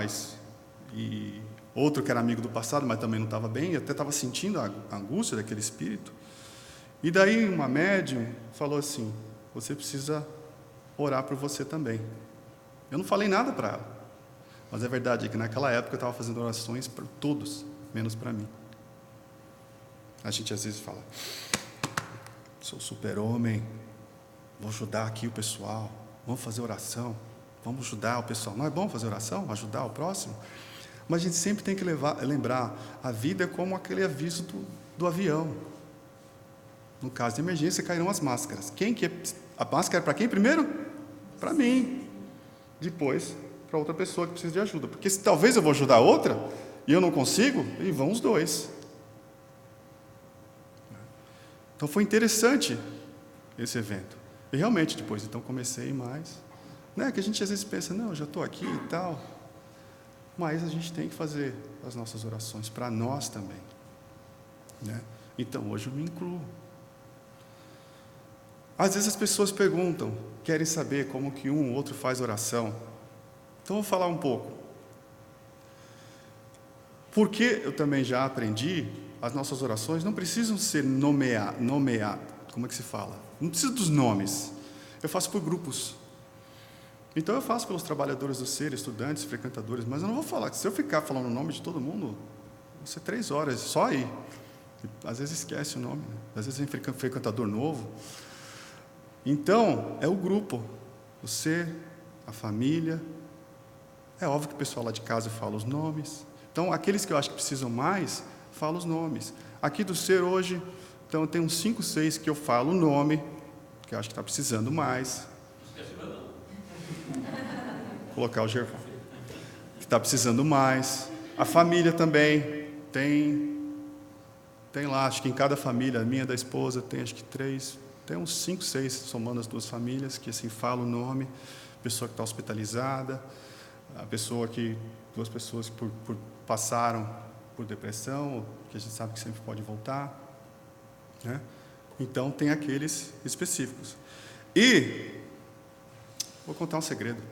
e outro que era amigo do passado, mas também não estava bem, e até estava sentindo a angústia daquele espírito. E daí uma médium falou assim: você precisa orar por você também. Eu não falei nada para ela, mas a verdade é que naquela época eu estava fazendo orações para todos, menos para mim. A gente às vezes fala: sou super-homem, vou ajudar aqui o pessoal, vamos fazer oração. Vamos ajudar o pessoal. Não é bom fazer oração? Ajudar o próximo? Mas a gente sempre tem que lembrar, a vida é como aquele aviso do avião. No caso de emergência, cairão as máscaras. A máscara é para quem primeiro? Para mim. Depois, para outra pessoa que precisa de ajuda. Porque se talvez eu vou ajudar a outra, e eu não consigo, e vão os dois. Então foi interessante esse evento. E realmente depois, então comecei mais. Né? Que a gente às vezes pensa, não, eu já estou aqui e tal. Mas a gente tem que fazer as nossas orações para nós também. Né? Então hoje eu me incluo. Às vezes as pessoas perguntam, querem saber como que um ou outro faz oração. Então eu vou falar um pouco. Porque eu também já aprendi, as nossas orações não precisam ser nomeadas. Como é que se fala? Não precisa dos nomes. Eu faço por grupos. Então eu faço pelos trabalhadores do ser, estudantes, frequentadores, mas eu não vou falar. Se eu ficar falando o nome de todo mundo, vão ser 3 horas, só aí. Às vezes esquece o nome, né? Às vezes vem frequentador novo. Então, é o grupo, o ser, a família. É óbvio que o pessoal lá de casa fala os nomes. Então, aqueles que eu acho que precisam mais, falo os nomes. Aqui do ser hoje, então tem uns 5, 6 que eu falo o nome, que eu acho que está precisando mais. Vou colocar o Gervão. Que está precisando mais. A família também tem lá, acho que em cada família, a minha da esposa, tem acho que 3, tem uns 5, 6, somando as 2 famílias, que assim fala o nome, pessoa que está hospitalizada, a pessoa que, 2 pessoas que passaram por depressão, que a gente sabe que sempre pode voltar, né? Então tem aqueles específicos. E vou contar um segredo.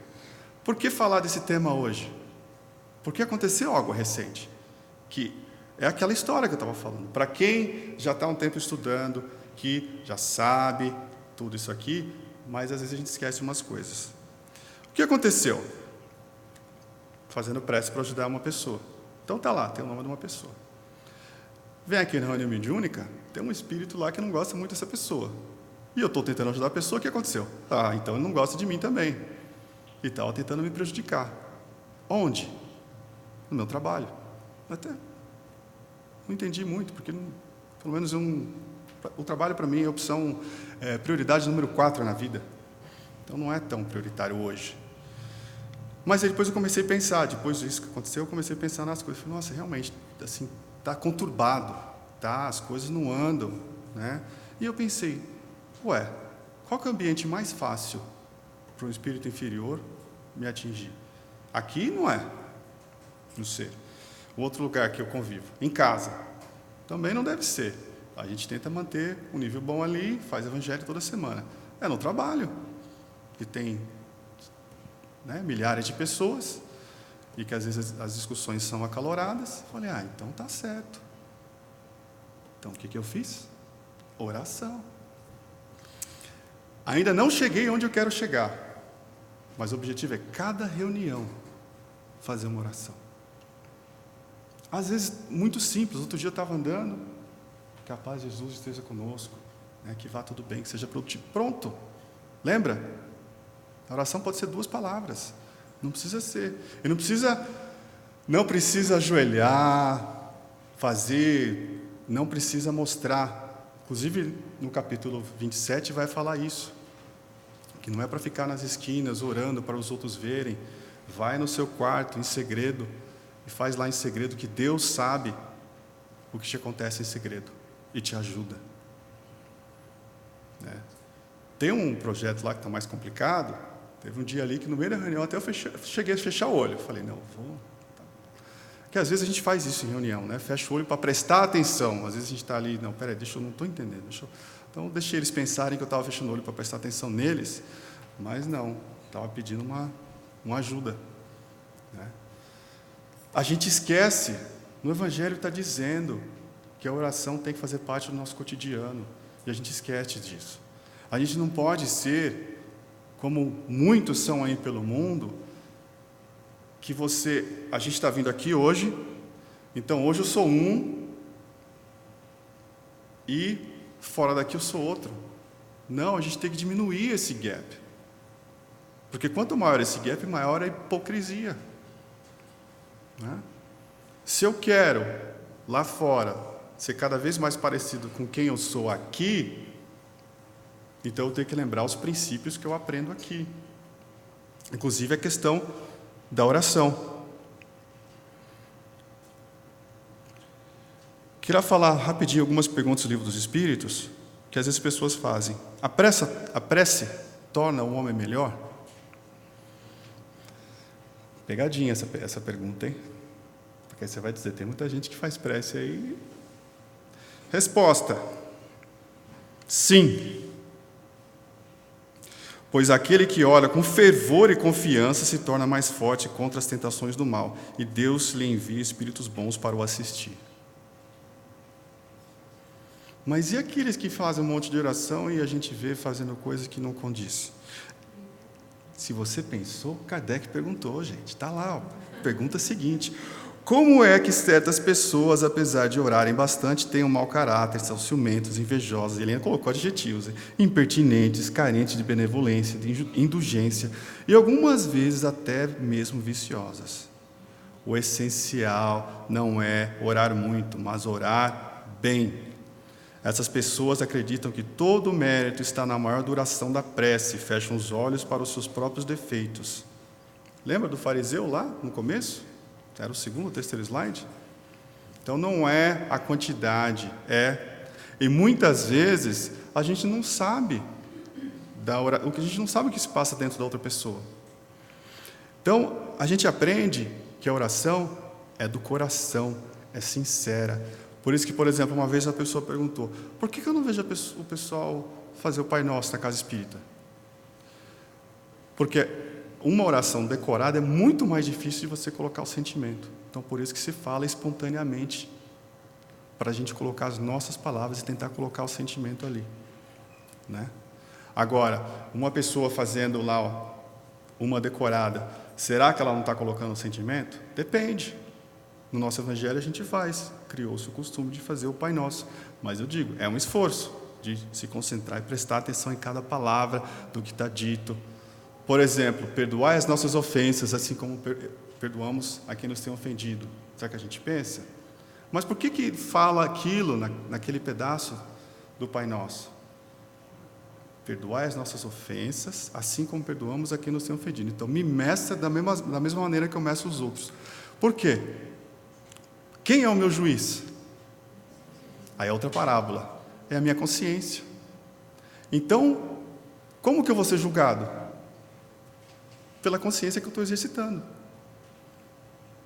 Por que falar desse tema hoje? Porque aconteceu algo recente, que é aquela história que eu estava falando. Para quem já está há um tempo estudando, que já sabe tudo isso aqui, mas às vezes a gente esquece umas coisas. O que aconteceu? Fazendo prece para ajudar uma pessoa. Então tá lá, tem o nome de uma pessoa. Vem aqui na reunião mediúnica, tem um espírito lá que não gosta muito dessa pessoa. E eu estou tentando ajudar a pessoa, o que aconteceu? Ah, então ele não gosta de mim também. E estava tentando me prejudicar. Onde? No meu trabalho. Até não entendi muito, porque pelo menos o trabalho para mim é opção, prioridade número 4 na vida. Então não é tão prioritário hoje. Mas aí depois eu comecei a pensar, depois disso que aconteceu, eu comecei a pensar nas coisas. Falei, nossa, realmente, assim, está conturbado, tá? As coisas não andam, né? E eu pensei, ué, qual que é o ambiente mais fácil para um espírito inferior me atingir? Aqui não é, no ser. O outro lugar que eu convivo, em casa, também não deve ser. A gente tenta manter um nível bom ali, faz evangelho toda semana. É no trabalho, que tem, né, milhares de pessoas, e que às vezes as discussões são acaloradas. Falei, então tá certo. Então o que eu fiz? Oração. Ainda não cheguei onde eu quero chegar, mas o objetivo é cada reunião fazer uma oração. Às vezes muito simples. Outro dia eu estava andando, que a paz de Jesus esteja conosco, né, que vá tudo bem, que seja produtivo. Pronto. Lembra? A oração pode ser 2 palavras. Não precisa ser. E não precisa ajoelhar, fazer, não precisa mostrar. Inclusive, no capítulo 27 vai falar isso. Que não é para ficar nas esquinas, orando para os outros verem. Vai no seu quarto, em segredo, e faz lá em segredo, que Deus sabe o que te acontece em segredo e te ajuda. Né? Tem um projeto lá que está mais complicado. Teve um dia ali que no meio da reunião até eu cheguei a fechar o olho. Eu falei, não, vou... Porque às vezes a gente faz isso em reunião, né? Fecha o olho para prestar atenção. Às vezes a gente está ali, não, peraí, eu não estou entendendo. Então deixei eles pensarem que eu estava fechando o olho para prestar atenção neles, mas não, estava pedindo uma ajuda. Né? A gente esquece, no Evangelho está dizendo que a oração tem que fazer parte do nosso cotidiano, e a gente esquece disso. A gente não pode ser, como muitos são aí pelo mundo, que a gente está vindo aqui hoje, então hoje eu sou um, e fora daqui eu sou outro. Não, a gente tem que diminuir esse gap. Porque quanto maior esse gap, maior a hipocrisia. Né? Se eu quero, lá fora, ser cada vez mais parecido com quem eu sou aqui, então eu tenho que lembrar os princípios que eu aprendo aqui. Inclusive a questão da oração. Queria falar rapidinho algumas perguntas do Livro dos Espíritos, que às vezes as pessoas fazem. A prece torna o homem melhor? Pegadinha essa pergunta, hein? Porque aí você vai dizer, tem muita gente que faz prece aí. Resposta: sim. Pois aquele que ora com fervor e confiança se torna mais forte contra as tentações do mal, e Deus lhe envia espíritos bons para o assistir. Mas e aqueles que fazem um monte de oração e a gente vê fazendo coisas que não condiz? Se você pensou, Kardec perguntou, gente, está lá, ó. Pergunta seguinte: como é que certas pessoas, apesar de orarem bastante, têm um mau caráter, são ciumentos, invejosos, ele ainda colocou adjetivos, impertinentes, carentes de benevolência, de indulgência, e algumas vezes até mesmo viciosas? O essencial não é orar muito, mas orar bem. Essas pessoas acreditam que todo o mérito está na maior duração da prece, fecham os olhos para os seus próprios defeitos. Lembra do fariseu lá no começo? Era o segundo ou terceiro slide? Então não é a quantidade, e muitas vezes a gente não sabe a gente não sabe o que se passa dentro da outra pessoa. Então a gente aprende que a oração é do coração, é sincera. Por isso que, por exemplo, uma vez a pessoa perguntou: por que eu não vejo o pessoal fazer o Pai Nosso na casa espírita? Porque uma oração decorada é muito mais difícil de você colocar o sentimento. Então, por isso que se fala espontaneamente, para a gente colocar as nossas palavras e tentar colocar o sentimento ali, né? Agora, uma pessoa fazendo lá, ó, uma decorada, será que ela não está colocando o sentimento? Depende. No nosso Evangelho a gente faz, criou-se o costume de fazer o Pai Nosso, mas eu digo, é um esforço de se concentrar e prestar atenção em cada palavra do que está dito. Por exemplo, perdoai as nossas ofensas, assim como perdoamos a quem nos tem ofendido. Será que a gente pensa? Mas por que fala aquilo naquele pedaço do Pai Nosso? Perdoai as nossas ofensas, assim como perdoamos a quem nos tem ofendido. Então, me mestra da mesma maneira que eu mestro os outros. Por quê? Quem é o meu juiz? Aí é outra parábola. É a minha consciência. Então, como que eu vou ser julgado? Pela consciência que eu estou exercitando.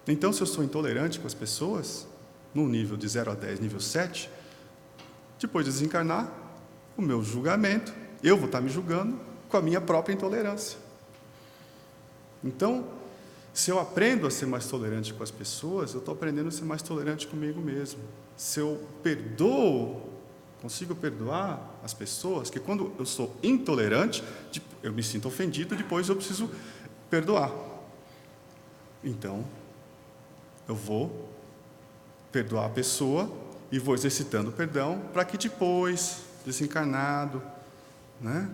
Então, se eu sou intolerante com as pessoas, no nível de 0 a 10, nível 7, depois de desencarnar, o meu julgamento, eu vou estar me julgando com a minha própria intolerância. Então, se eu aprendo a ser mais tolerante com as pessoas, eu estou aprendendo a ser mais tolerante comigo mesmo. Se eu consigo perdoar as pessoas, que quando eu sou intolerante, eu me sinto ofendido, depois eu preciso perdoar. Então, eu vou perdoar a pessoa e vou exercitando o perdão para que depois, desencarnado, né,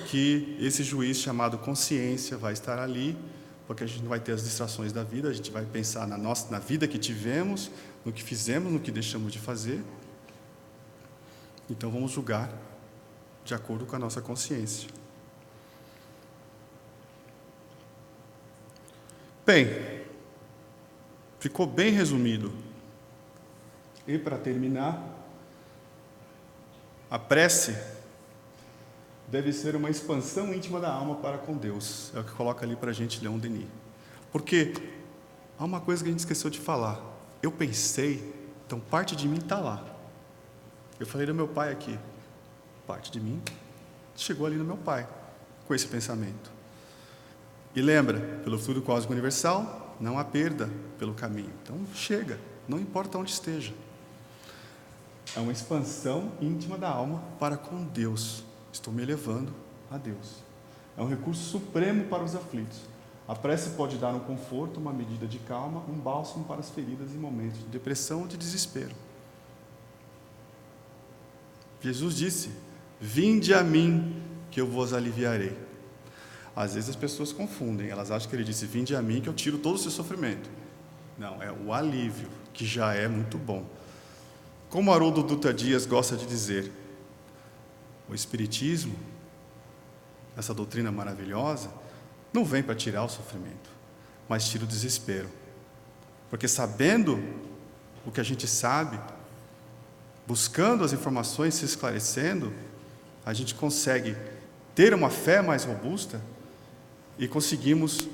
que esse juiz chamado consciência vai estar ali, porque a gente não vai ter as distrações da vida, a gente vai pensar na vida que tivemos, no que fizemos, no que deixamos de fazer. Então vamos julgar de acordo com a nossa consciência. Bem, ficou bem resumido. E para terminar, a prece deve ser uma expansão íntima da alma para com Deus. É o que coloca ali para a gente Leon Denis. Porque há uma coisa que a gente esqueceu de falar. Eu pensei, então parte de mim está lá. Eu falei do meu pai aqui. Parte de mim chegou ali no meu pai, com esse pensamento. E lembra, pelo fluido cósmico universal, não há perda pelo caminho. Então chega, não importa onde esteja. É uma expansão íntima da alma para com Deus. Estou me elevando a Deus. É um recurso supremo para os aflitos. A prece pode dar um conforto, uma medida de calma, um bálsamo para as feridas em momentos de depressão ou de desespero. Jesus disse: vinde a mim, que eu vos aliviarei. Às vezes as pessoas confundem, elas acham que ele disse: vinde a mim, que eu tiro todo o seu sofrimento. Não, é o alívio, que já é muito bom. Como Haroldo Dutra Dias gosta de dizer, o Espiritismo, essa doutrina maravilhosa, não vem para tirar o sofrimento, mas tira o desespero. Porque sabendo o que a gente sabe, buscando as informações, se esclarecendo, a gente consegue ter uma fé mais robusta e conseguimos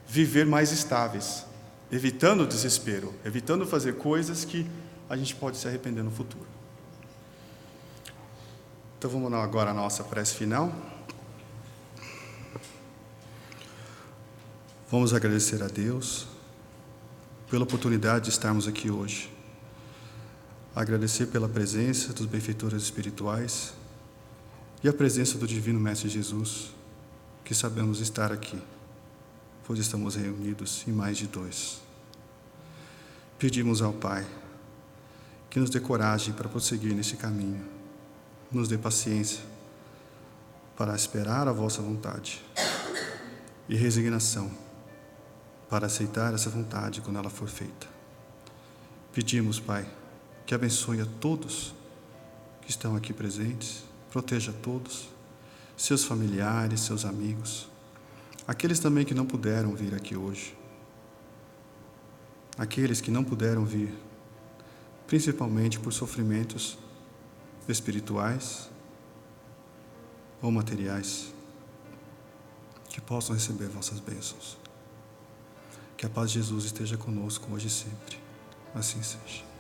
viver mais estáveis, evitando o desespero, evitando fazer coisas que a gente pode se arrepender no futuro. Então vamos agora à nossa prece final. Vamos agradecer a Deus pela oportunidade de estarmos aqui hoje. Agradecer pela presença dos benfeitores espirituais e a presença do Divino Mestre Jesus, que sabemos estar aqui, pois estamos reunidos em mais de 2. Pedimos ao Pai que nos dê coragem para prosseguir nesse caminho, nos dê paciência para esperar a vossa vontade e resignação para aceitar essa vontade quando ela for feita. Pedimos, Pai, que abençoe a todos que estão aqui presentes, proteja todos, seus familiares, seus amigos, aqueles também que não puderam vir aqui hoje, aqueles que não puderam vir, principalmente por sofrimentos espirituais ou materiais, que possam receber vossas bênçãos. Que a paz de Jesus esteja conosco hoje e sempre. Assim seja.